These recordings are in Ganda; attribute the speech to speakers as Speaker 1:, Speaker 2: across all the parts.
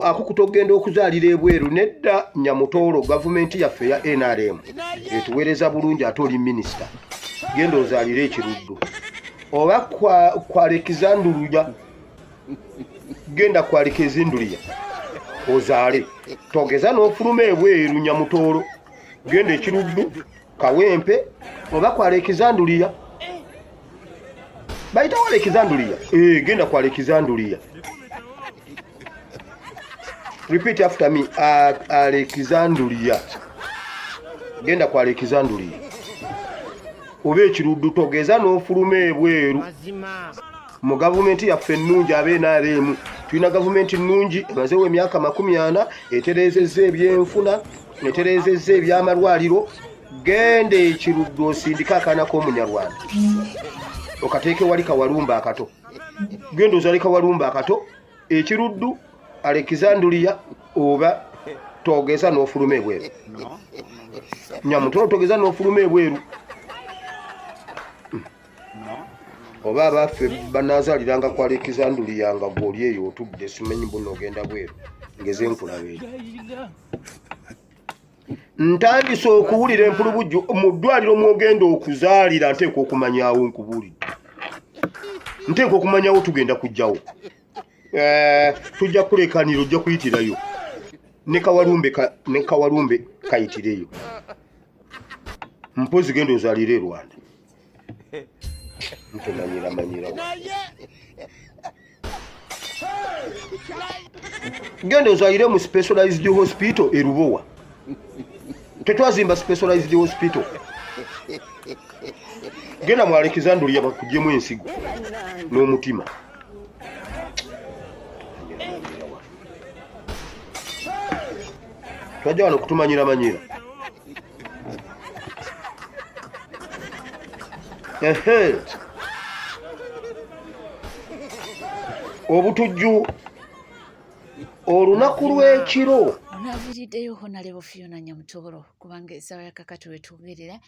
Speaker 1: akukutogenda okuzaalira ebweru nedda Nyamutoolo gavumenti yaffe ya NRM etuweereza bulungi ate oli minisita genda ozaalire ekiruddu oba kwa Alexandria genda kwa Alexandria ozaale togeza n'ofuluma ebweru Nyamutoolo genda ekiruddu Kawempe oba kwa Alexandria bayita wa Alexandria genda kwa Alexandria. Repeat after me. Alexandria. Genda kwa Alexandria. Obe ekiruddu togeza n'ofuluma ebweru. Mu gavumenti yaffe ennungi NRM tulina gavumenti nnungi emazeewo emyaka 40 etereezezza ebyenfuna etereezezza ebyamalwaliro. Genda ekiruddu osindika akaana k'Omunyarwanda okateeke wali Kawalumba akato. Genda ozaale Kawalumba akato ekiruddu Alexandria oba togeza n'ofuluma ebweru. Nyamutoolo togeza n'ofuluma ebweru. Oba abaffe banaazaaliranga kwa Alexandria nga gw'oli eyo otudde simanyi buno ogenda bweru ngeze nkulabe. Ntandise okuwulira empulubujju mu ddwaliro mwogenda okuzaalira nteekwa okumanyaawo nkubulidde. Nteekwa okumanyaawo tugenda kujjawo. Tujja kulekanira ojja kuyitirayo ne Kawalumbe kayitireyo mpozi genda ozaalire Rwanda manyira genda ozaalire mu specialized hospital e Lubowa tetwazimba specialized hospital genda mu Alexandria bakuggyemu ensigo n'omutima. Twajja wano kutumanyira. Obutujju olunaku lw'ekiro
Speaker 2: onaviriddeyo Honorable Fiona Nyamutoolo kubanga essaawa ya kakati wetuugerera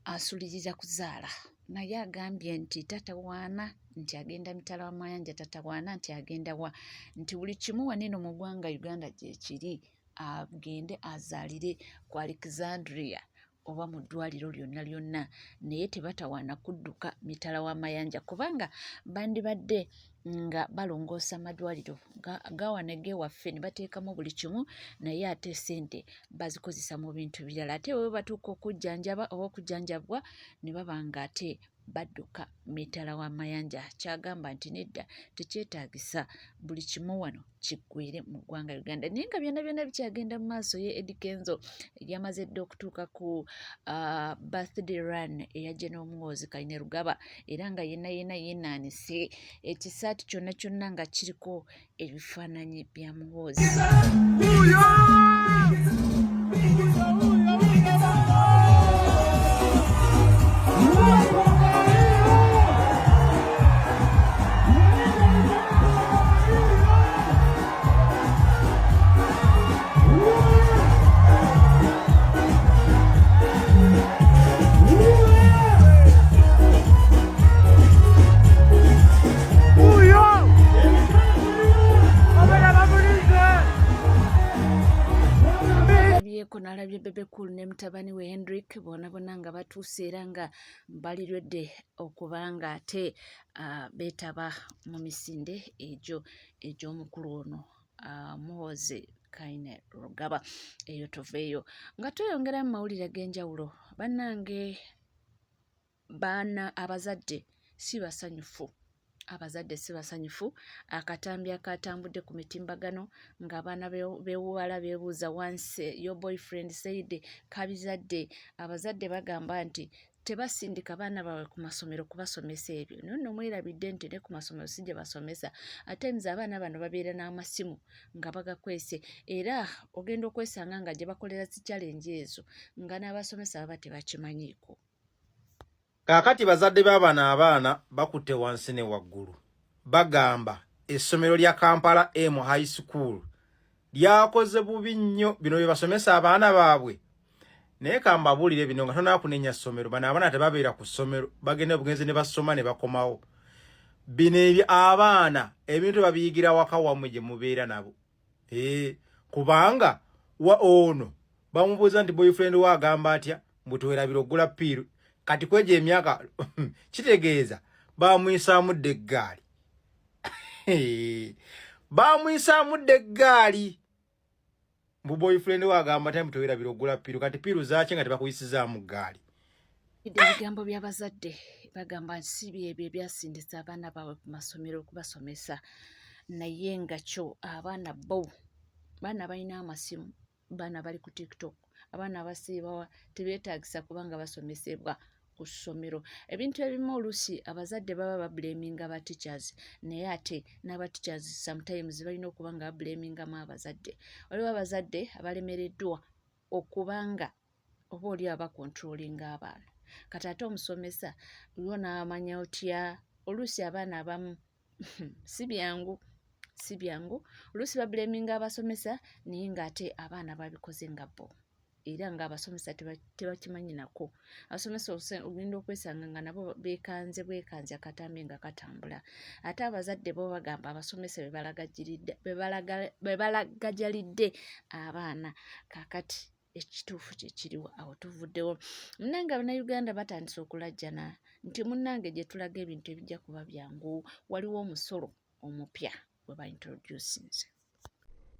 Speaker 2: asuliriza kuzaala naye agambye nti tatawaana nti agenda mitala wa mayanja tatawaana nti agenda wa nti buli kimu waneno mu ggwanga Uganda gye kiri agende azaalire ku Alexandria oba mu ddwaliro lyonna naye tebatawaana kudduka mitala wa mayanja kubanga bandibadde nga balongoosa amadwaliro gawanege waffe ne bateekamu buli kimu naye ate ssente bazikozesa mu bintu birala ate bwe batuuka okujjanjaba oba okujjanjabwa ne baba nga ate badduka mitala wa mayanja. Kyagamba nti nedda tekyetaagisa buli kimu wano kiggwire mu ggwanga Uganda naye nga byonna bikyagenda mu maaso ye Eddie Kenzo yamaze dda okutuuka ku birthday run eya General Muhoozi Kainerugaba era nga yenna yeenaanise ekisaati kyonna nga kiriko ebifaananyi bya Muhoozi. Nalabye Bebe Cool ne mutabani we Hendrick bonna nga batuuse era nga balirwedde okubanga ate beetaba mu misinde egy'omukulu ono Muhoozi Kainerugaba eyo toveeyo nga tweyongera mu mawulire ag'enjawulo bannange abazadde si basanyufu. Abazadde si basanyufu akatambi akatambudde ku mitimbagano ng'abaana beewala beebuuza once your boyfriend said kabizadde abazadde bagamba nti tebasindika baana baabwe ku masomero kubasomesa ebyo nno mwerabidde nti ne ku masomero si gye basomesa ate nze abaana bano babeera n'amasimu nga bagakwese era ogenda okwesanga nga gye bakolera zi challenge ezo nga n'abasomesa baba tebakimanyiiko.
Speaker 3: Kaakati bazadde abaana bakutte wansi ne waggulu bagamba essomero lya Kampala M High School lyakoze bubi nnyo bino bye basomesa abaana baabwe naye kambabulire bino nga tonakunenya ssomero bano abaana tebabeera ku ssomero bagenda bugenzi ne basoma ne bakomawo bino ebyo abaana ebintu babiyigira waka wammwe gye mubeera nabo kubanga wa ono bamubuuza nti boyfriend we agamba atya mbu tewerabira oggula piiru kati kweja emyaka kitegeeza bamwisaamudde eggaali bamwisaamudde eggaali mbu boyfriend we agamba atya mbu tewerabira oggula piiru kati piiru zaaki nga tebakuyisizaamu ggaali.
Speaker 2: Ebigambo by'abazadde bagamba nsi byebyo ebyasindisa abaana baabwe ku masomero okubasomesa naye nga kyo abaana bo baana balina amasimu baana bali ku TikTok abaana abasiibawa tebeetaagisa kubanga basomesebwa ku ssomero. Ebintu ebimu oluusi abazadde baba bablaminga ba teachers naye ate n'aba teachers sometimes balina okuba nga bablamingamu abazadde. Waliwo abazadde abalemereddwa okubanga oba oli abakontrolinga abaana kati ate omusomesa yo n'amanya otya oluusi abaana abamu si byangu oluusi bablaminga abasomesa naye ng'ate abaana babikoze nga bo era ng'abasomesa tebakimanyi nako. Abasomesa ogenda okwesanga nga nabo beekanze akatambi nga katambula ate abazadde bo bagamba abasomesa bebalagajalidde abaana kakati ekituufu kyekiriwa awo tuvuddewo. Munnange Abannayuganda batandise okulajjana nti munnange gye tulaga ebintu ebijja kuba byangu waliwo omusolo omupya gwe baintroducinze.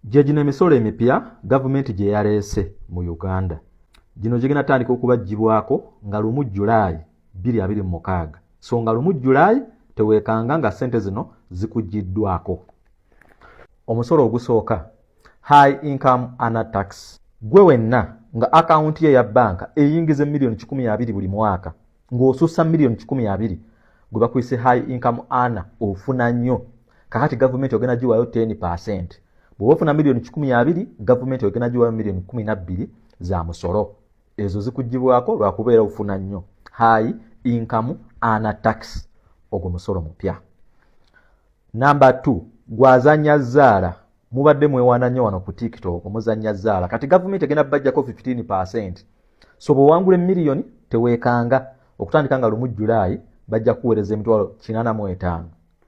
Speaker 4: Gye gino emisolo emipya gavumenti gye yaleese mu Uganda. Gino giginatandika okubaggyibwako nga 1 Julayi 2026. So nga 1 Julayi teweekanga nga ssente zino zikuggiddwako. Omusolo ogusooka High Income Earner Tax. Gwe wenna nga akawunti ye ya banka eyingiza million 12 buli mwaka ng'osussa million 12 gwe bakuyise high income earner ofuna nnyo. Kakati gavumenti ogenda giwayo 10%. Bw'oba ofuna million 12 gavumenti ogenda giwayo million 12 za musolo. Ezo zikuggyibwako lwakubeera ofuna nnyo. High Income Earner Tax ogwo musolo mupya. Number 2 gwazanya zzaala. Mubadde mwewaana nnyo wano ku TikTok muzanya zzaala. Kati gavumenti egenda bajjako 15%. So bw'owangula million teweekanga okutandika nga 1 Julayi bajja kuweereza emitwalo 85.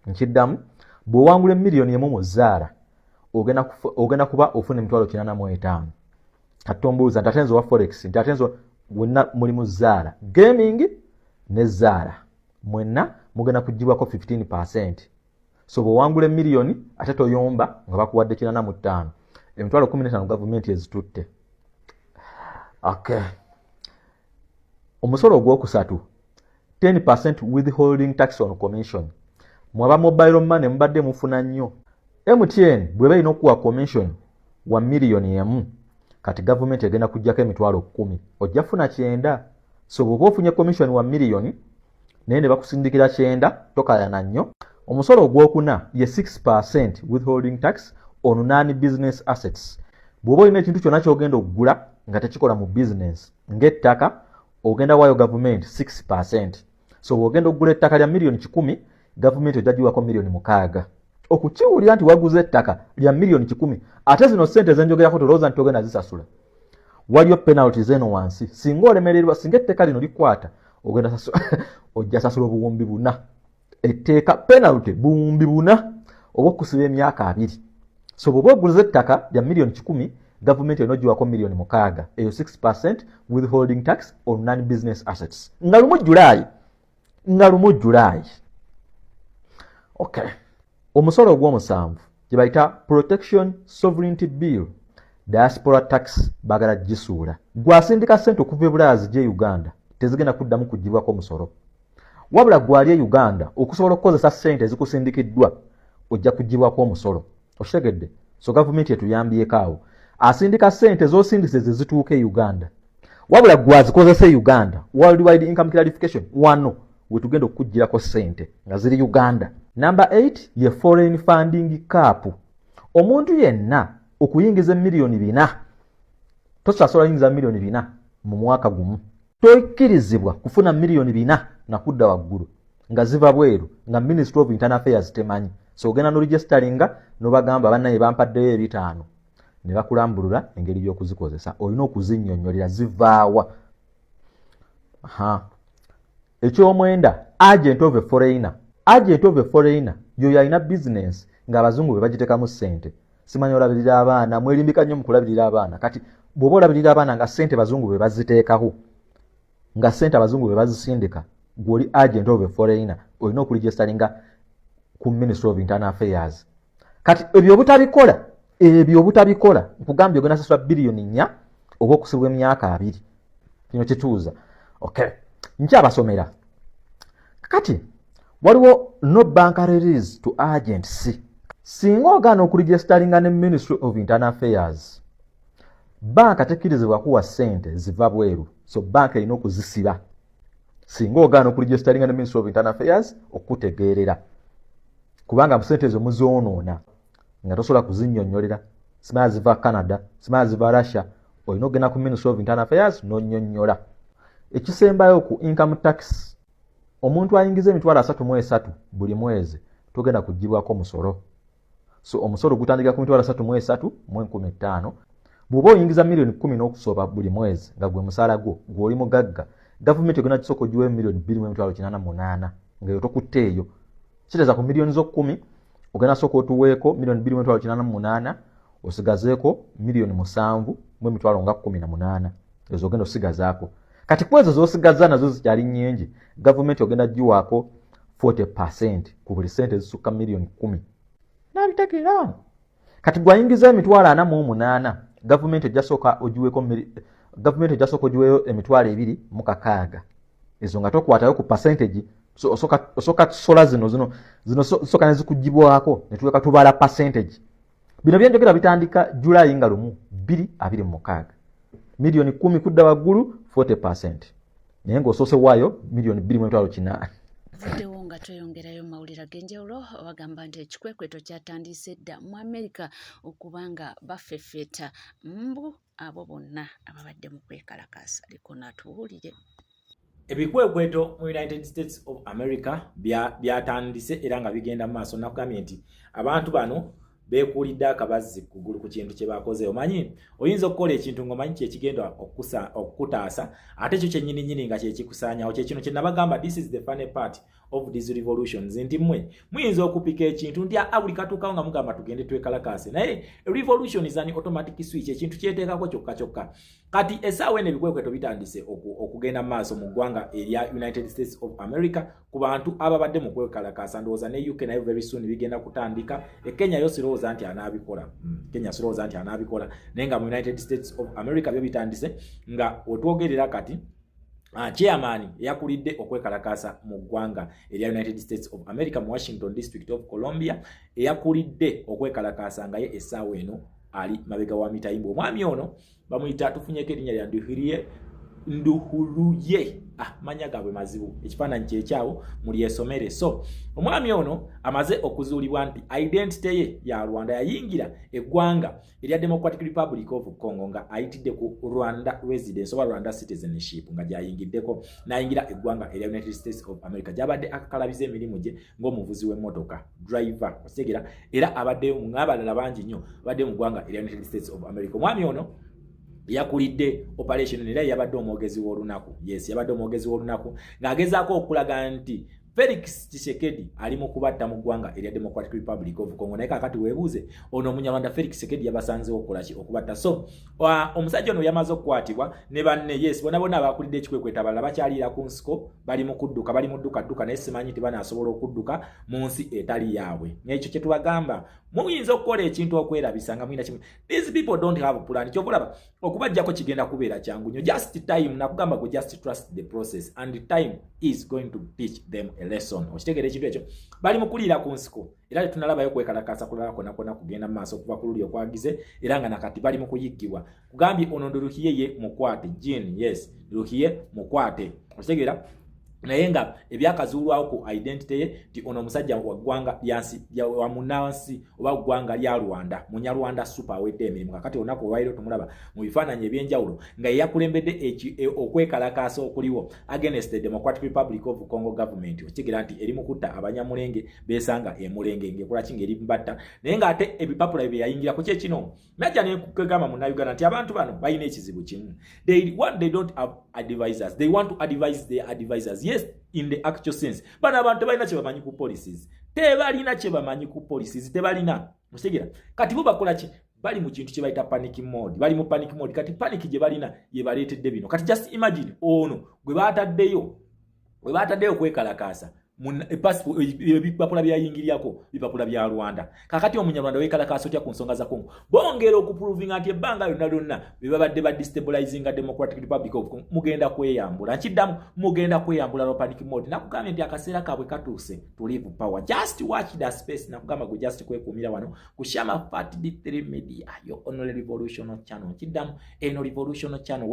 Speaker 4: Nkiddamu bw'owangula million emu mu zzaala ogenda kuba ofuna emitwalo 85. Kati ombuuza nti atenzo wa forex nti atenzo wonna muli mu zzaala gaming ne zzaala mwenna mugenda kuggyibwako 15%. So bw'owangula million ate toyomba nga bakuwadde 85. Emitwalo 15 gavumenti ezitutte. Okay. Omusolo ogwokusatu 10% withholding tax on commission. Mwaba mobile money mbadde mufuna nnyo. MTN bwe balina okuwa commission wa million emu kati gavumenti egenda kuggyako emitwalo 10. Ojja funa 9. So bw'oba ofunye commission wa million naye ne bakusindikira 9 tokayana nnyo. Omusolo ogwokuna ye 6% withholding tax on non-business assets. Bw'oba olina ekintu kyonna ky'ogenda okugula nga tekikola mu business ng'ettaka ogenda waayo gavumenti 6%. So bw'ogenda okugula ettaka lya million 10 gavumenti ojja giwako million 6. Okukiwulira nti waguze ettaka lya million 10 ate zino ssente zenjogerako tolowooza nti ogenda zisasula. Waliyo penalties eno wansi. Singa olemererwa singa etteeka lino likwata ogenda ojja sasula obuwumbi 4. Etteeka penalty buwumbi 4 oba okusiba emyaka 2. So bw'oba oguze ettaka lya million 10 gavumenti enogiwako million 6. Eyo 6% withholding tax on non-business assets. Nga 1 Julayi. Okay. Omusolo ogw'omusanvu gye bayita Protection Sovereignty Bill Diaspora Tax bagala gisuula. Gwasindika ssente okuva e Bulaaya zijja Uganda tezigenda kuddamu kuggyibwako omusolo. Wabula gwali e Uganda okusobola okukozesa ssente ezikusindikiddwa ojja kuggyibwako omusolo. Okitegedde? So gavumenti etuyambyeko awo. Asindika ssente z'osindise ze zituuka e Uganda. Wabula gwazikozesa e Uganda. Worldwide Income Clarification wano we tugenda okuggyirako ssente nga ziri Uganda. Number 8 ye foreign funding cap. Omuntu yenna okuyingiza million 4 tosasola yingiza million 4 mu mwaka gumu. Toikkirizibwa kufuna million 4 na kudda waggulu nga ziva bweru nga Ministry of Internal Affairs temanyi. So ogenda no registeringa no bagamba bannaye bampaddeyo 5 ne bakulambulula engeri y'okuzikozesa. Olina okuzinnyonnyolera zivaawa. Ekyomwenda agent of a foreigner. Agent of a foreigner yoyo alina business nga abazungu be bagitekamu ssente. simanyi olabirira abaana mwerimbika nnyo mu kulabirira abaana kati bw'oba olabirira abaana nga ssente bazungu be baziteekaho nga ssente abazungu be bazisindika gw'oli agent of a foreigner olina okuregistaringa ku Ministry of Internal Affairs. Kati ebyo obutabikola nkugambye ogenda sasula biliyoni 4 oba okusibwa emyaka 2 kino kituuza. Okay, nkyabasomera kati waliwo no bank release to agents. Singa ogaana okuregistaringa ne Ministry of Internal Affairs, banka tekkirizibwa kuwa ssente ziva bweru, so banka erina okuzisiba. Singa ogaana okuregistaringa ne Ministry of Internal Affairs okutegeerera kubanga ssente ezo muzoonoona nga tosobola kuzinnyonnyolera. Simala ziva Canada, simala ziva Russia, olina ogenda ku Ministry of Internal Affairs n'onnyonnyola. Ekisembayo ku income tax, omuntu ayingiza emitwalo 33 buli mwezi togenda kugibwako musolo. So omusolo gutandika ku mitwalo 33 mu 15. Bw'oba oyingiza miliyoni 10 n'okusoba buli mwezi nga gwe musaala gwo gw'oli mugagga, gavumenti egenda kisoko giwe miliyoni 2.88 nga tokutte eyo. Kiteeza ku miliyoni zo 10 ogenda soko otuweeko miliyoni 2.88 osigazeeko miliyoni 7 mu mitwalo nga 18 ezo ogenda osigazaako. Kati kwezo zosigaza nazo zikyali nnyingi, gavumenti ogenda giwaako 40% ku buli sente zisukka miliyoni 10. Nabitegeera. Kati gwayingiza emitwalo 48, gavumenti ejasooka ogiweeyo emitwalo 2.6. Ezo nga tokwatayo ku percentage. So osoka sola zino soka nezikugibwako ne tuweka tubala percentage. Bino byenjogera bitandika July nga 2026. Miliyoni 10 kudda waggulu 40%. Naye ng'osoose waayo miliyoni 2.8.
Speaker 2: Vuddewo nga tweyongerayo mawulire ag'enjawulo bagamba nti ekikwekweto kyatandise dda mu Amerika okubanga baffeffeeta mbu abo bonna ababadde mu kwekalakaasa. Liko natuwulire.
Speaker 3: Ebikwekweto mu United States of America byatandise era nga bigenda mu maaso. Nakugambye nti abantu bano beekuulidde akabazzi kugulu ku kintu kye bakoze. Omanyi oyinza okukola ekintu ng'omanyi kyekigenda okukutaasa ate kyo kyennyini nga kyekikusaanyawo. Kyekino kye nabagamba, this is the funny part of these revolutions, nti muyinza okupika ekintu nti buli katuukawo nga mugamba tugende twekalakaase, naye revolution is an automatic switch, ekintu kyeteekako kyokka. Kati essaawa eno ebikwekweto bitandise okugenda mu maaso mu ggwanga erya United States of America ku bantu ababadde mu kwekalakaasa. Ndowooza ne UK nayo very soon bigenda kutandika. Kenya yo sirowooza nti anaabikola. Naye nga mu United States of America byo bitandise nga otwogerera kati chairman yakulidde okwekalakaasa mu ggwanga erya United States of America mu Washington District of Columbia, yakulidde okwekalakaasa nga ye essaawa eno ali mabega wa mitayimbo. Omwami ono bamuyita, tufunyeko erinnya lya Nduhuluye. Manya gaabwe mazibu, ekifaananyi kyekyawo mulyesomere. So omwami ono amaze okuzuulibwa nti identity ye ya Rwanda, yayingira eggwanga erya Democratic Republic of Congo nga ayitidde ku Rwanda residence oba Rwanda citizenship nga gyayingiddeko n'ayingira eggwanga erya United States of America. Gyabadde akakalabiza emirimu gye ng'omuvuzi w'emmotoka, driver, okitegera, era abaddeyo ng'abalala bangi nnyo badde mu ggwanga erya United States of America. Omwami ono yakulidde operation era yabadde omwogezi w'olunaku. Yes, yabadde omwogezi w'olunaku ng'agezaako okulaga nti Felix Tshisekedi ali mu kubatta mu ggwanga erya Democratic Republic of Congo. Naye kakati weebuuze, ono Omunyarwanda Felix Tshisekedi yabasanzeewo okukolaki? Okubatta. So omusajja ono yamaze okukwatibwa ne banne. Yes, bonna abakulidde ekikwekweto abalala bakyaliira ku nsiko, bali mu kudduka, bali mu dduka naye simanyi nti banaasobola okudduka mu nsi etali yaabwe. Ekyo kye tubagamba, muyinza okukola ekintu okwerabisa nga muyina kimu. These people don't have plan. Kyobulaba okubajjako kigenda kubeera kyangu nnyo. Just time, nakugamba go, just trust the process and time is going to teach them a lesson. Okitegera ekintu ekyo, bali mu kuliira ku nsiko era tunalabayo kwekalakaasa kulala konna kugenda mu maaso okuva ku luli okwagize era nga nakati bali mu kuyiggibwa. Kugambye ono Ndurukiye ye mukwate, Jean, yes, Ndurukiye mukwate, okitegera. Naye nga ebyakazuulwawo ku identity ye ti ono omusajja wa ggwanga wa munansi oba ggwanga lya Rwanda, Munyarwanda super awedde emirimu. Kakati olunaku olwaliro tumulaba mu bifaananyi ebyenjawulo nga yakulembedde okwekalakaasa okuliwo against the Democratic Republic of Congo government. Okitegera nti eri mu kutta Abanyamulenge beesanga emulenge ng'ekola ki ng'eri mbatta. Naye ng'ate ebipapula bye yayingira ku kyekino najja ne kugamba Munnayuganda nti abantu bano balina ekizibu kimu. They don't have advisors. They want to advise their advisors. Yes, in the actual sense. Bana abantu balina kye bamanyi ku policies. Tebalina kye bamanyi ku policies. Tebalina.
Speaker 5: Musigera kati bo bakola ki bali mu kintu kye bayita panic mode bali mu panic mode kati panic gye balina ye baleetedde bino kati just imagine ono gwe bataddeyo kwekalakaasa ebipapula byayingiriako bipapula bya Rwanda kakati omunyarwanda wekalakaasa otya ku nsonga za Congo bongera okuprovinga nti ebbanga lyonna bebabadde ba destabilizing Democratic Republic of Congo mugenda kweyambula nkiddamu mugenda kweyambula lo panic mode nakugambye nti akaseera kabwe katuuse to leave power just watch that space nakugamba go just kwekuumira wano ku Shama Fat D3 Media your only revolutionary channel nkiddamu eno revolutionary channel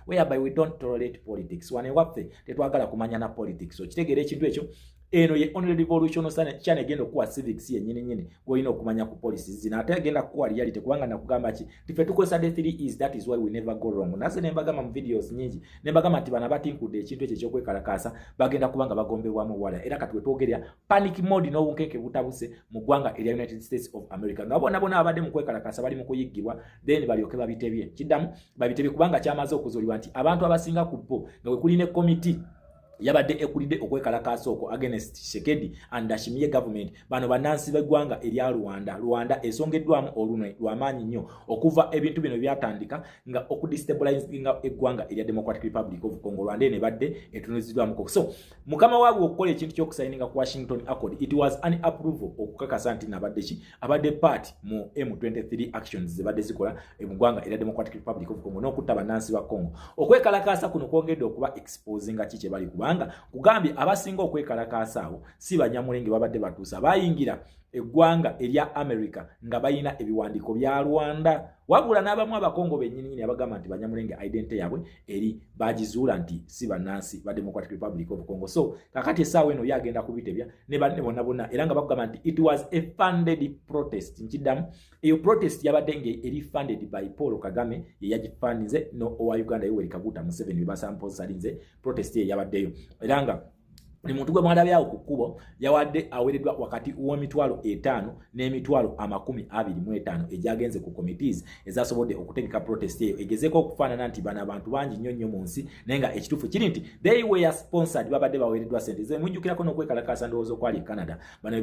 Speaker 5: whereby we don't tolerate politics wane waffe tetwagala kumanya na politics so kitegeera ekintu ekyo eno ye only revolution channel gendo kuwa civics yennyini goyina okumanya ku policies zina ate agenda kuwa reality kubanga nakugamba ki tife tukozesa the 3 is that is why we never go wrong nase nembagama mu videos nyingi nembagama nti bana batinkude ekintu ekyo kyokwekalakaasa bagenda kubanga bagombebwamu wala era katwe twogerya panic mode n'obunkenke butabuse mu ggwanga erya United States of America ngabo nabona abadde mu kwekalakaasa bali mu kuyiggibwa then balyoke babitebye kiddamu babitebye kubanga kyamaze okuzolibwa nti abantu abasinga ku bo nga we kuline committee yabadde ekulide okwekalakaasa oko against Tshisekedi and Ndashimye government bano banansi begwanga erya Rwanda esongeddwamu olunwe lwamaanyi nnyo okuva ebintu bino byatandika nga okudestabilizinga eggwanga erya Democratic Republic of Congo Rwanda ne badde etunuzidwamu ko so mukama waabwe okukola ekintu ky'okusayininga ku Washington Accord it was an approval okukakasa nti nabadde ki abadde part mu M23 actions zibadde zikola eggwanga erya Democratic Republic of Congo n'okutta banansi ba Congo okwekalakaasa kuno kwongedde okuba exposing kiki kye bali kubanga kugambye abasinga okwekalakaasa awo si banyamulenge babadde batuusa bayingira eggwanga erya America nga bayina ebiwandiiko bya Rwanda wabula n'abamu abakongo bennyini abagamba nti banyamulenge identity yabwe eri bagizuula nti si bannansi ba Democratic Republic of Congo so kakati essaawa eno yagenda kubitebya ne banne bonna era nga bakugamba nti it was a funded protest nkiddamu eyo protest yabadde eri funded by Paul Kagame ye yagifundinze no owa Uganda Yoweri Kaguta Museveni basamposalinze protest ye yabaddeyo era nga ni muntu gwe mwandabyawo ku kkubo yawadde awereddwa wakati w'emitwalo 5 n'emitwalo 25 egyagenze ku committees ezasobodde okutegeka protest eyo egezeeko okufaanana nti bano abantu bangi nnyo mu nsi naye nga ekituufu kiri nti they were sponsored babadde bawereddwa sente ze mujjukirako n'okwekalakaasa ndowooza okwali e Canada bano we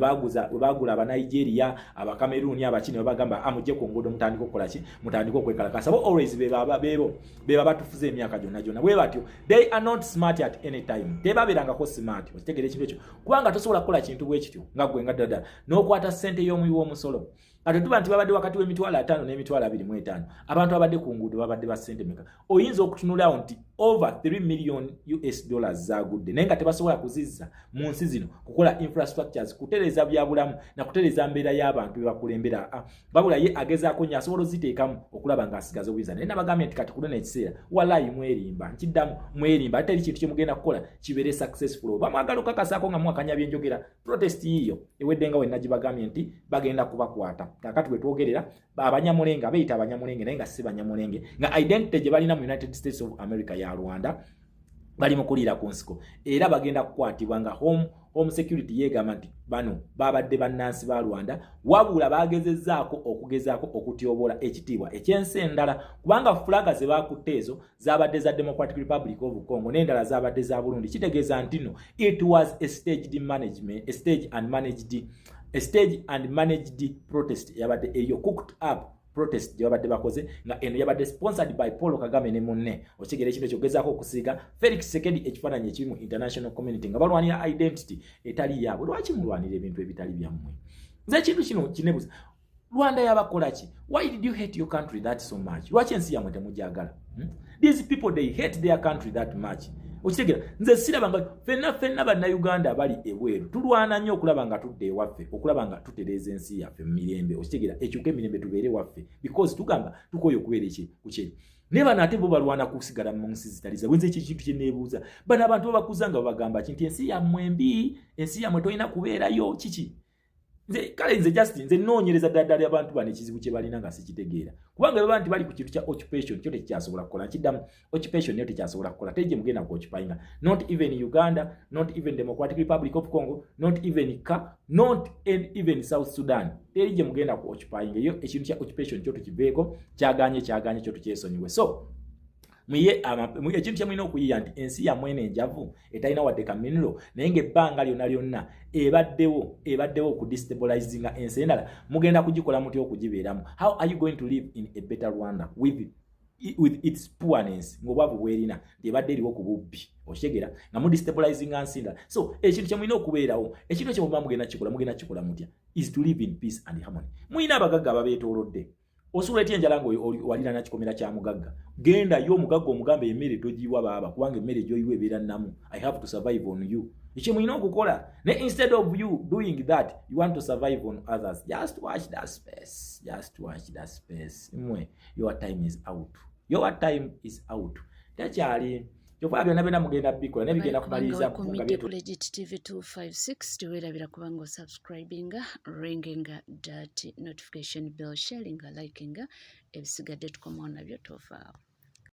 Speaker 5: baagula abanigeria abakameruni abakini babagamba amujje ku nguudo mutandika okukola ki mutandika okwekalakaasa bo always beba batufuza emyaka gyonna bwe batyo they are not smart at any time tebabeerangako smart okitegere ekintu ekyo kubanga tosobola kukola kintu bwe kityo nga gwe nga ddala n'okwata ssente y'omuyi w'omusolo kati tuba nti babadde wakati w'emitwalo 5 n'emitwalo 25 abantu abadde ku nguudo babadde ba ssente meka oyinza okutunulawo nti over $3 million zagudde naye nga tebasobola kuzizza mu nsi zino kukola infrastructures kutereza bya bulamu na kutereza mbeera y'abantu bebakulembera babula ye agezaako nnyo asobola oziteekamu okulaba ng'asigaza obuyinza naye nabagambye nti kati kulina ekiseera walayi mwerimba nkiddamu mwerimba ate eri kintu kye mugenda kukola kibeere successful oba mwagala okakasaako nga mwakanya byenjogera protest yiyo ewedde nga wenna gibagambye nti bagenda kubakwata kakati bwe twogerera abanyamulenge abeeyita abanyamulenge naye nga si banyamulenge nga identity gye balina mu United States of America ya Rwanda bali mukulira ku nsiko era bagenda kukwatibwa nga home security yegamba nti bano babadde bannansi ba Rwanda wabula bagezezzaako okutyobola ekitiibwa ekyensi endala kubanga fulaga ze bakutte ezo zabadde za Democratic Republic of Congo n'endala zabadde za Burundi kitegeeza nti no it was a stage and managed protest yabadde eyo cooked up protest yabadde bakoze nga eno yabadde sponsored by Paul Kagame ne munne okigere ekintu ekyogezaako okusiga Felix Tshisekedi ekifaananyi ekiri mu international community nga balwanira identity etali yaabwe lwaki mulwanira ebintu ebitali byammwe nze ekintu kino kinebuza Rwanda yabakola ki why did you hate your country that so much lwaki ensi yammwe temujagala these people they hate their country that much okitegera nze siraba nga fenna bannayuganda bali ebweru tulwana nnyo okulaba nga tudde ewaffe okulaba nga tutereeza ensi yaffe mu mirembe okitegera ekyuka emirembe tubeere waffe because tugamba tukoye okubeera kukyeri naye bano ate bo balwana kusigala mu nsi zitaliza bwenze ekyo kintu kye neebuuza bano abantu babakuza nga babagamba nti ensi yammwe mbi ensi yammwe tolina kubeerayo kiki nze noonyereza ddala abantu bano ekizibu kye balina nga sikitegeera kubanga baba nti bali ku kintu kya occupation kyo tekyasobola kukola nkiddamu occupation niyo tekyasobola kukola teri gye mugenda ku occupyinga not even Uganda not even Democratic Republic of Congo not even not even South Sudan teri gye mugenda ku occupyinga eyo ekintu kya occupation kyo tukiveeko kyaganye kyo tukyesonyiwe so muye ekintu kyemulina okuyiya nti ensi yammwe enenjavu etalina wadde kaminiro naye ng'ebbanga lyonna ebaddewo ku destabilizinga ensi endala mugenda kugikola mutya okugibeeramu. How are you going to live in a better Rwanda with its poorness ng'obwavu bwerina ebadde eriwo ku bubbi oshegera nga mu destabilizinga nsi endala. So ekintu kyemulina okubeerawo ekintu ekyo muba mugenda kikola mutya is to live in peace and harmony. Muyina abagagga ababeetoolodde. Osula etya enjala ng'owalira kikomera kya mugagga. Genda yo omugagga omugambe emmere togiwa baaba kubanga emmere gy'oyiwa ebeera nnamu. I have to survive on you. Ekyo mulina okukola. Ne instead of you doing that, you want to survive on others. Just watch that space. Your time is out. Takyali. Kyova byonna byonna mugenda bikola ne bigenda kumaliriza
Speaker 2: ku Legit TV 256 teweerabira kubanga subscribinga, ringinga that notification bell, sharinga, likinga ebisigadde tukomawo nabyo tofaawo.